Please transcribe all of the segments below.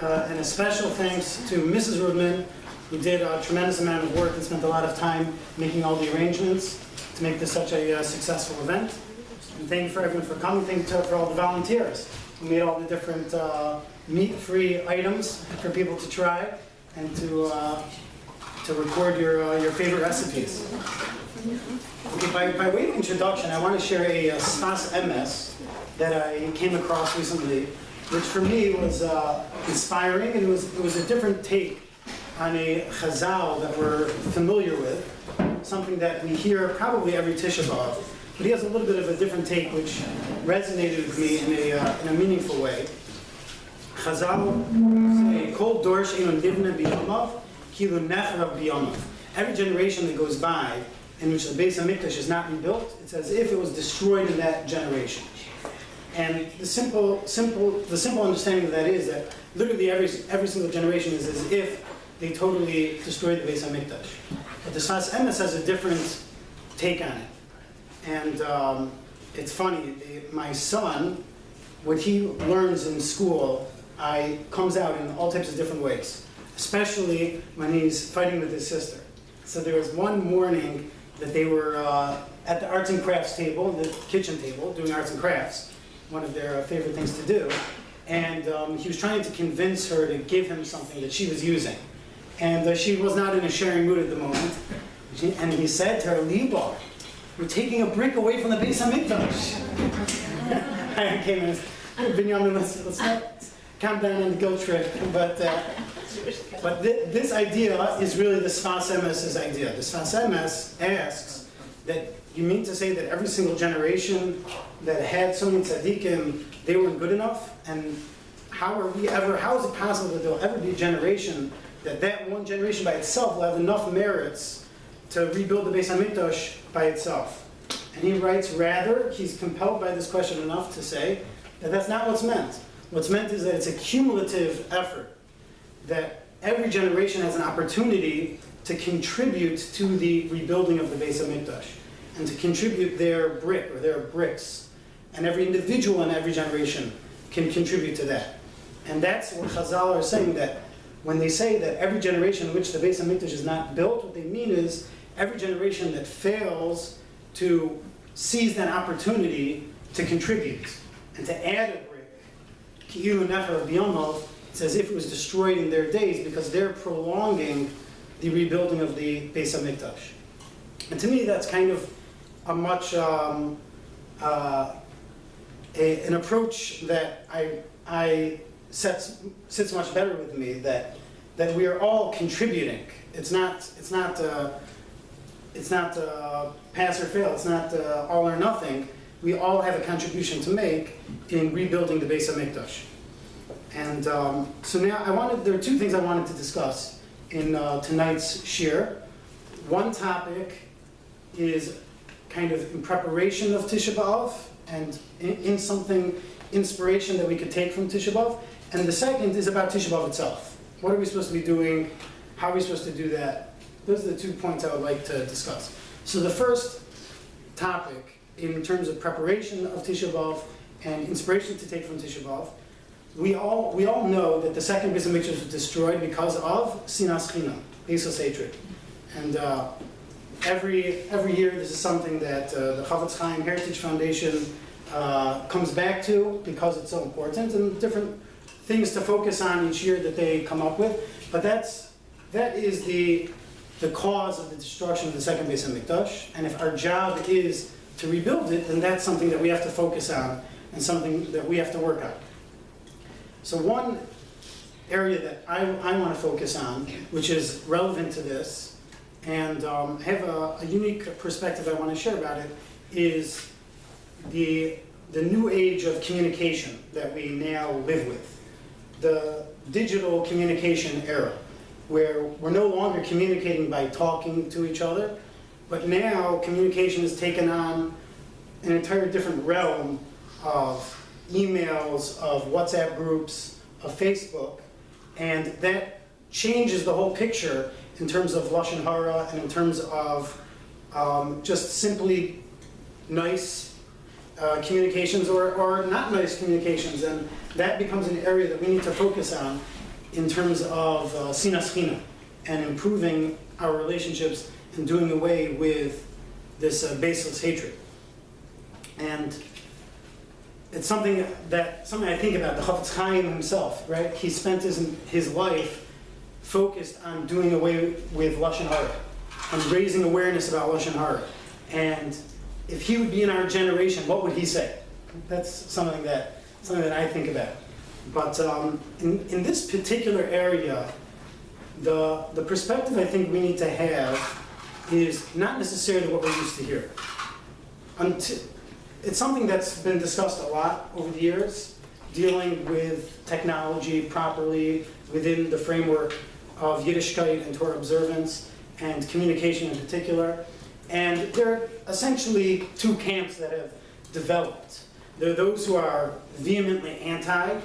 and a special thanks to Mrs. Rudman, who did a tremendous amount of work and spent a lot of time making all the arrangements to make this such a successful event. And thank you for everyone for coming. Thank you for all the volunteers who made all the different meat-free items for people to try and to record your favorite recipes. Okay, by way of introduction, I want to share a Sfas Emes that I came across recently, which for me was inspiring, and it was a different take on a chazal that we're familiar with, something that we hear probably every Tisha B'Av. But he has a little bit of a different take, which resonated with me in a meaningful way. Chazal say, "Kol dor she'eino nivna biyamav, kilu nechrav biyamav." Every generation that goes by in which the Beis HaMikdash is not rebuilt, it's as if it was destroyed in that generation. And the simple understanding of that is that literally every single generation is as if they totally destroyed the Beis HaMikdash. But the Sfas Emes has a different take on it. And it's funny, my son, what he learns in school, comes out in all types of different ways, especially when he's fighting with his sister. So there was one morning that they were at the arts and crafts table, the kitchen table, doing arts and crafts, one of their favorite things to do. And he was trying to convince her to give him something that she was using. And she was not in a sharing mood at the moment. And he said to her, "Liba, we're taking a brick away from the Beis HaMikdash." I came in, Binyamin, let's not calm down on the guilt trip. But this idea is really the Sfas Emes's idea. The Sfas Emes asks that you mean to say that every single generation that had so many tzaddikim, they weren't good enough? And how is it possible that there'll ever be a generation that one generation by itself will have enough merits to rebuild the Beis HaMikdash by itself? And he writes, rather, he's compelled by this question enough to say that that's not what's meant. What's meant is that it's a cumulative effort, that every generation has an opportunity to contribute to the rebuilding of the Beis HaMikdash and to contribute their brick or their bricks. And every individual in every generation can contribute to that. And that's what Chazal are saying, that when they say that every generation in which the Beis HaMikdash is not built, what they mean is every generation that fails to seize that opportunity to contribute and to add a brick, ki'ilu nechar b'yamav, it's as if it was destroyed in their days because they're prolonging the rebuilding of the Beis HaMikdash. And to me, that's kind of a much an approach that sits much better with me. That we are all contributing. It's not pass or fail. It's not all or nothing. We all have a contribution to make in rebuilding the Beis HaMikdash. And so now there are two things I wanted to discuss in tonight's shiur. One topic is kind of in preparation of Tisha B'Av and in something inspiration that we could take from Tisha B'Av. And the second is about Tisha B'Av itself. What are we supposed to be doing? How are we supposed to do that? Those are the 2 points I would like to discuss. So the first topic, in terms of preparation of Tisha B'Av and inspiration to take from Tisha B'Av, we all know that the second Beis HaMikdash was destroyed because of sinas chinam, baseless hatred. And every year this is something that the Chafetz Chaim Heritage Foundation comes back to because it's so important, and different things to focus on each year that they come up with. But that is the cause of the destruction of the second Beis HaMikdash. And if our job is to rebuild it, then that's something that we have to focus on and something that we have to work on. So one area that I want to focus on, which is relevant to this, and have a unique perspective I want to share about it, is the new age of communication that we now live with. The digital communication era, where we're no longer communicating by talking to each other, but now communication has taken on an entire different realm of emails, of WhatsApp groups, of Facebook, and that changes the whole picture in terms of Lashon Hara and in terms of just simply nice communications or not nice communications, and that becomes an area that we need to focus on in terms of sinas chinam and improving our relationships and doing away with this baseless hatred. And it's something I think about. The Chafetz Chaim himself, right? He spent his life focused on doing away with Lashon Hara and raising awareness about Lashon Hara. And if he would be in our generation, what would he say? That's something that I think about. But in this particular area, the perspective I think we need to have is not necessarily what we're used to hear. It's something that's been discussed a lot over the years, dealing with technology properly within the framework of Yiddishkeit and Torah observance and communication in particular. And there are essentially two camps that have developed. There are those who are vehemently anti,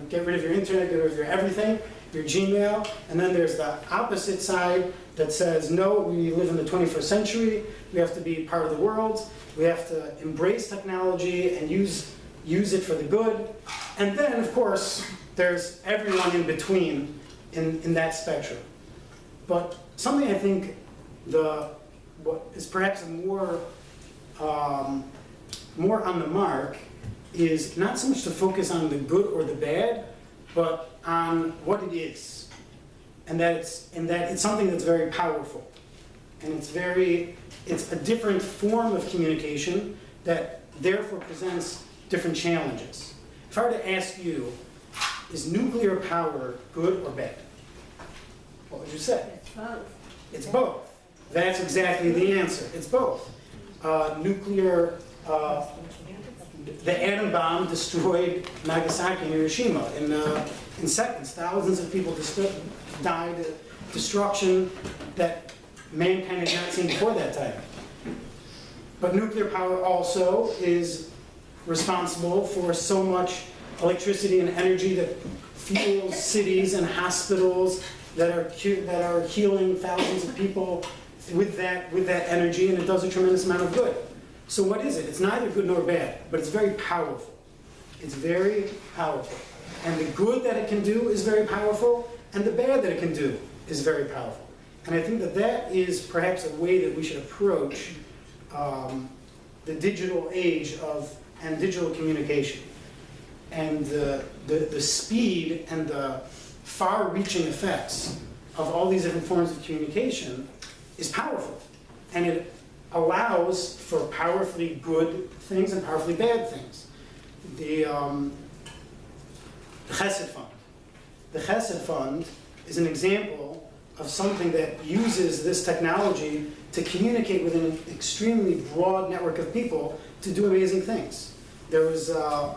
get rid of your internet, get rid of your everything, your Gmail, and then there's the opposite side that says, no, we live in the 21st century, we have to be part of the world, we have to embrace technology and use it for the good. And then, of course, there's everyone in between in that spectrum. But something I think what is perhaps more on the mark is not so much to focus on the good or the bad, but on what it is. And that it's something that's very powerful. And it's a different form of communication that therefore presents different challenges. If I were to ask you, is nuclear power good or bad? What would you say? It's both. It's both. That's exactly the answer. It's both. The atom bomb destroyed Nagasaki and Hiroshima in seconds. Thousands of people died. Destruction that mankind had not seen before that time. But nuclear power also is responsible for so much electricity and energy that fuels cities and hospitals that are healing thousands of people with that energy, and it does a tremendous amount of good. So what is it? It's neither good nor bad, but it's very powerful. It's very powerful. And the good that it can do is very powerful, and the bad that it can do is very powerful. And I think that is perhaps a way that we should approach the digital age and digital communication. And the speed and the far-reaching effects of all these different forms of communication is powerful. And it allows for powerfully good things and powerfully bad things. The Chesed Fund. The Chesed Fund is an example of something that uses this technology to communicate with an extremely broad network of people to do amazing things. There was a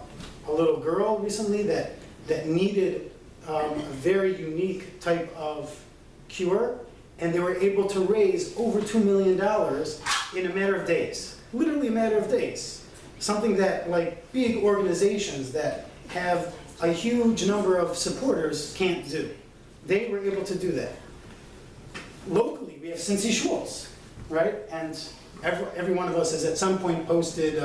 little girl recently that needed a very unique type of cure, and they were able to raise over $2 million in a matter of days. Literally a matter of days. Something that big organizations that have a huge number of supporters can't do. They were able to do that. Locally, we have Cincy Schwals, right? And every one of us has at some point posted,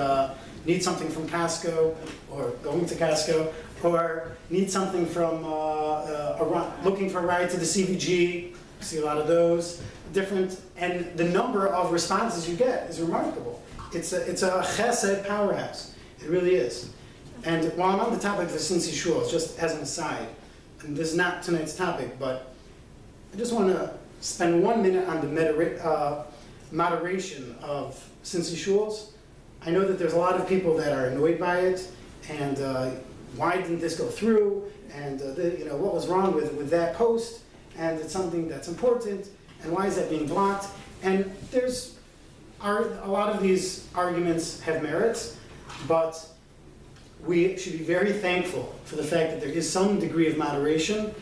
need something from Costco, or going to Costco, or need something from, looking for a ride to the CVG. See a lot of those. And the number of responses you get is remarkable. It's a chesed powerhouse. It really is. And while I'm on the topic of the Cincy Schwals, just as an aside, and this is not tonight's topic, but I just want to spend 1 minute on the moderation of Cincy Schwals. I know that there's a lot of people that are annoyed by it, and why didn't this go through, and what was wrong with that post, and it's something that's important, and why is that being blocked? And a lot of these arguments have merits, but we should be very thankful for the fact that there is some degree of moderation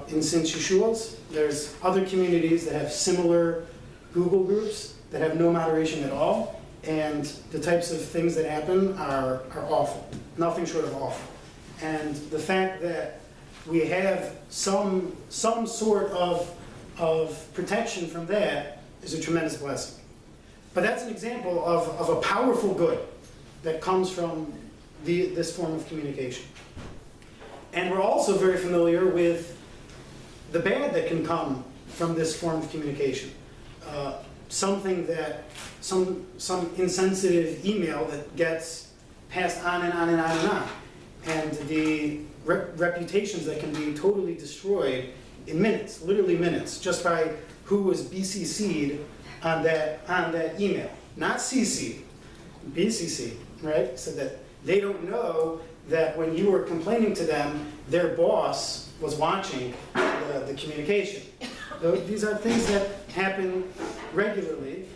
in Cincy Schwals. There's other communities that have similar Google groups that have no moderation at all, and the types of things that happen are awful, nothing short of awful. And the fact that we have some sort of protection from that is a tremendous blessing. But that's an example of a powerful good that comes from this form of communication. And we're also very familiar with the bad that can come from this form of communication. Something that, some insensitive email that gets passed on and on and on and on. And the reputations that can be totally destroyed in minutes, literally minutes, just by who was BCC'd on that email. Not CC'd, BCC'd, right? So that they don't know that when you were complaining to them, their boss was watching the communication. These are things that happen regularly,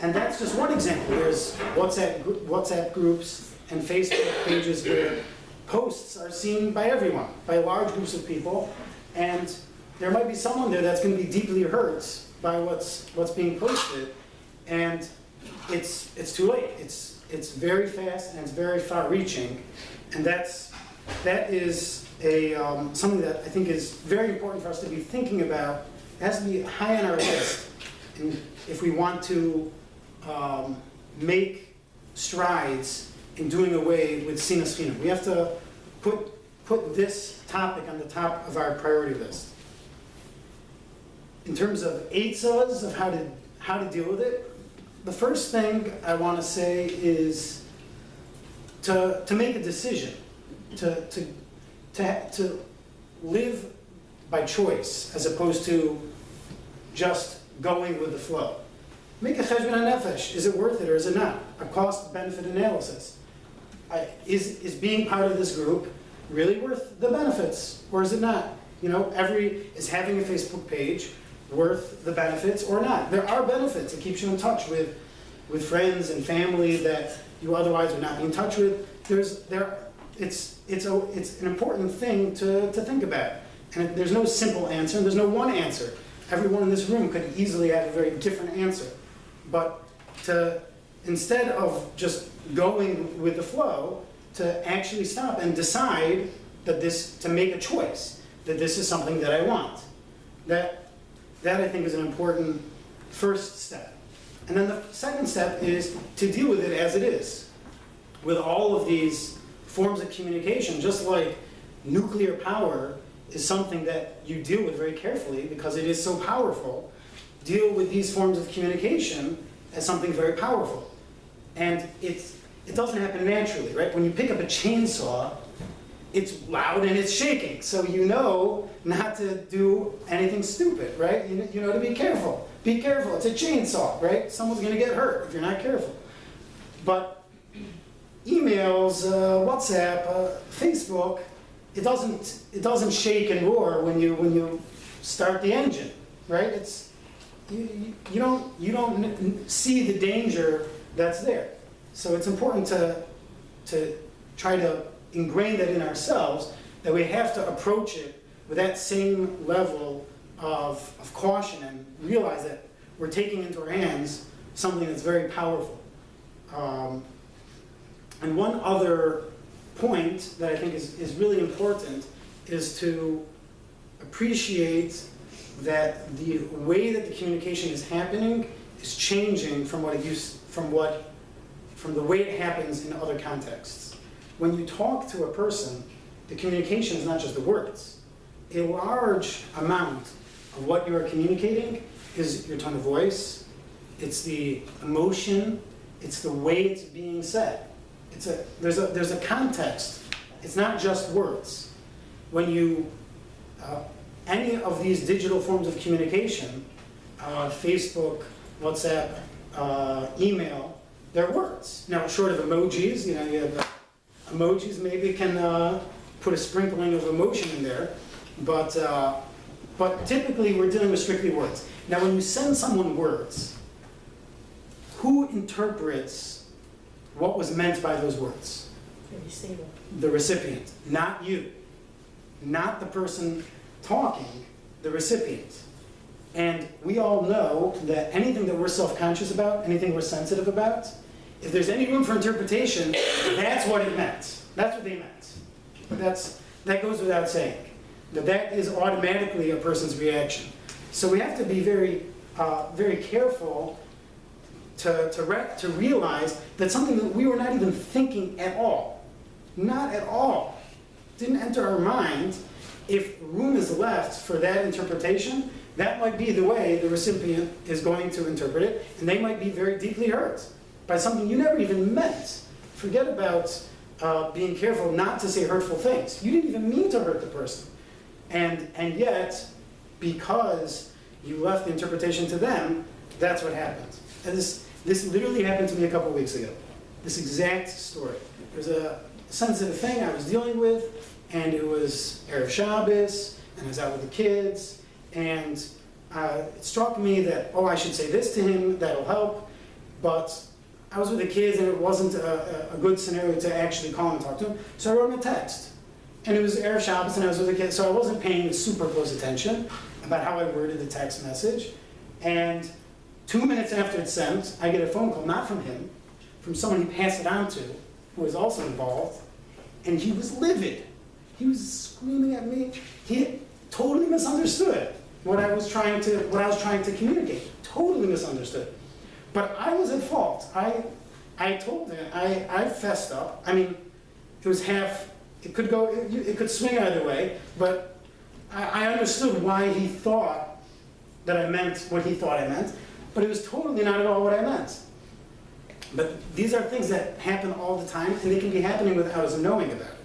and that's just one example. There's WhatsApp groups and Facebook pages where posts are seen by everyone, by large groups of people, and there might be someone there that's going to be deeply hurt by what's being posted, and it's too late. It's very fast and it's very far-reaching, and that is something that I think is very important for us to be thinking about. It has to be high on our list, and if we want to make strides in doing away with sinas chinam, we have to put this topic on the top of our priority list. In terms of eitzahs of how to deal with it, the first thing I want to say is to make a decision, to live by choice as opposed to just going with the flow. Make a cheshbon hanefesh. Is it worth it or is it not? A cost-benefit analysis. Is being part of this group really worth the benefits, or is it not? You know, is having a Facebook page worth the benefits or not? There are benefits. It keeps you in touch with friends and family that you otherwise would not be in touch with. It's an important thing to think about. And there's no simple answer, and there's no one answer. Everyone in this room could easily have a very different answer. But instead of just going with the flow, to actually stop and decide to make a choice, that this is something that I want. That I think is an important first step. And then the second step is to deal with it as it is. With all of these forms of communication, just like nuclear power is something that you deal with very carefully because it is so powerful, deal with these forms of communication as something very powerful. And it doesn't happen naturally, right? When you pick up a chainsaw, it's loud and it's shaking, so you know not to do anything stupid, right? You know to be careful. Be careful, it's a chainsaw, right? Someone's gonna get hurt if you're not careful. But emails, WhatsApp, Facebook, it doesn't shake and roar when you start the engine, right? You don't see the danger that's there. So it's important to try to ingrain that in ourselves, that we have to approach it with that same level of caution and realize that we're taking into our hands something that's very powerful. And one other point that I think is really important is to appreciate that the way that the communication is happening is changing from the way it happens in other contexts. When you talk to a person, the communication is not just the words. A large amount of what you are communicating is your tone of voice, it's the emotion, it's the way it's being said. There's a context. It's not just words. When any of these digital forms of communication, Facebook, WhatsApp, email, they're words. Now, short of emojis, you have emojis maybe can put a sprinkling of emotion in there, but typically we're dealing with strictly words. Now, when you send someone words, who interprets what was meant by those words? The receiver. The recipient, not you. Not the person talking, the recipient. And we all know that anything that we're self-conscious about, anything we're sensitive about, if there's any room for interpretation, that's what it meant. That's what they meant. But that goes without saying. That is automatically a person's reaction. So we have to be very, very careful to realize that something that we were not even thinking at all, not at all, didn't enter our mind, if room is left for that interpretation, that might be the way the recipient is going to interpret it, and they might be very deeply hurt by something you never even meant. Forget about being careful not to say hurtful things. You didn't even mean to hurt the person. And yet, because you left the interpretation to them, that's what happened. And this literally happened to me a couple weeks ago. This exact story. There's a sensitive thing I was dealing with, and it was Erev Shabbos, and I was out with the kids, and it struck me that, oh, I should say this to him, that'll help, but I was with the kids, and it wasn't a good scenario to actually call and talk to him, so I wrote him a text. And it was Erev Shabbos, and I was with the kids, so I wasn't paying super close attention about how I worded the text message, and 2 minutes after it's sent, I get a phone call, not from him, from someone he passed it on to, who was also involved, and he was livid. He was screaming at me. He totally misunderstood what I was trying to communicate. Totally misunderstood. But I was at fault. I told him. I fessed up. I mean, it was half. It could swing either way. But I understood why he thought that I meant what he thought I meant. But it was totally not at all what I meant. But these are things that happen all the time, and they can be happening without us knowing about it,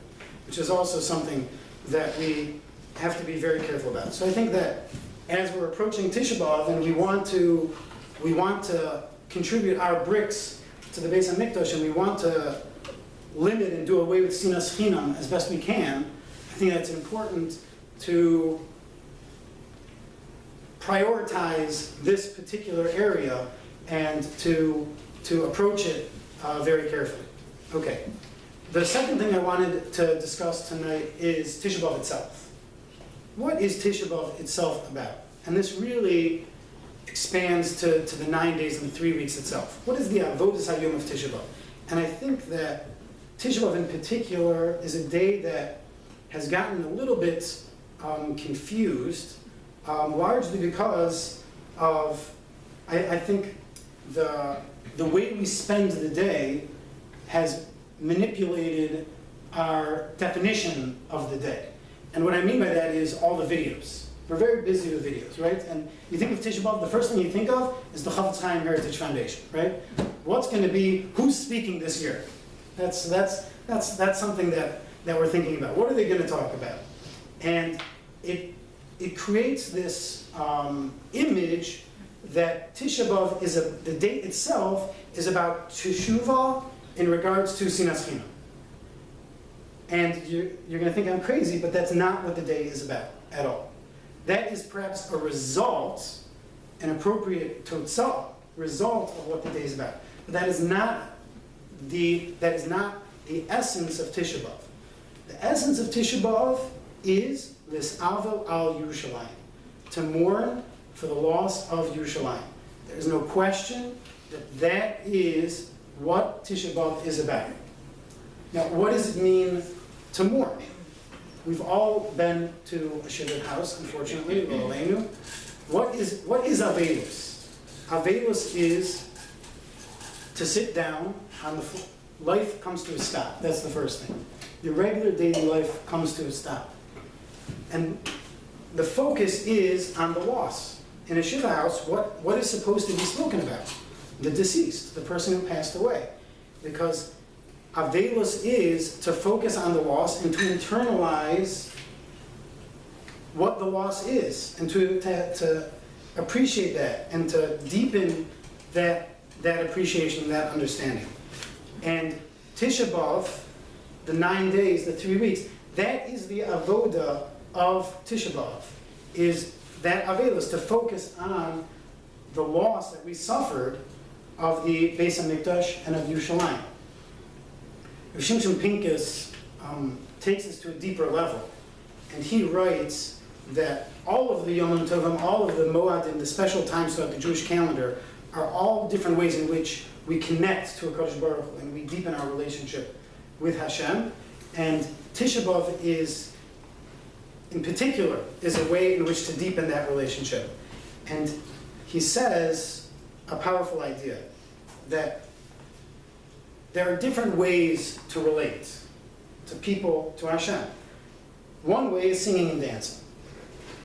which is also something that we have to be very careful about. So I think that as we're approaching Tisha B'Av, and we want to contribute our bricks to the Beis HaMikdash, and we want to limit and do away with sinas chinam as best we can, I think that's important to prioritize this particular area and to approach it very carefully. Okay. The second thing I wanted to discuss tonight is Tisha B'Av itself. What is Tisha B'Av itself about? And this really expands to the 9 days and the 3 weeks itself. What is the Avodas Hayom of Tisha B'Av? And I think that Tisha B'Av in particular is a day that has gotten a little bit confused, largely because of, I think, the way we spend the day has manipulated our definition of the day. And what I mean by that is all the videos. We're very busy with videos, right? And you think of Tisha B'Av, the first thing you think of is the Chafetz Chaim Heritage Foundation, right? What's going to be, who's speaking this year? That's something that we're thinking about. What are they going to talk about? And it creates this image that Tisha B'Av is the date itself is about teshuvah in regards to sinas chinam. And you're going to think I'm crazy, but that's not what the day is about at all. That is perhaps a result, an appropriate totzah, result of what the day is about. But that is not the essence of Tisha B'Av. The essence of Tisha B'Av is lis'avel al Yerushalayim, to mourn for the loss of Yerushalayim. There is no question that is what Tisha B'Av is about. Now, what does it mean to mourn? We've all been to a shidduch house, unfortunately, What is Avelus? Avelus is to sit down on the floor. Life comes to a stop. That's the first thing. Your regular daily life comes to a stop. And the focus is on the loss. In a shidduch house, what is supposed to be spoken about? The deceased, the person who passed away. Because Avelus is to focus on the loss and to internalize what the loss is, and to appreciate that, and to deepen that appreciation, that understanding. And Tisha B'Av, the 9 days, the 3 weeks, that is the avoda of Tisha B'Av, is that Avelus, to focus on the loss that we suffered of the Beis HaMikdash and of Yerushalayim. Rav Shimshon Pincus takes this to a deeper level, and he writes that all of the Yom Tovim, all of the Moadim, the special times throughout the Jewish calendar, are all different ways in which we connect to HaKadosh Baruch Hu and we deepen our relationship with Hashem. And Tisha B'Av is, in particular, is a way in which to deepen that relationship. And he says a powerful idea, that there are different ways to relate to people, to Hashem. One way is singing and dancing.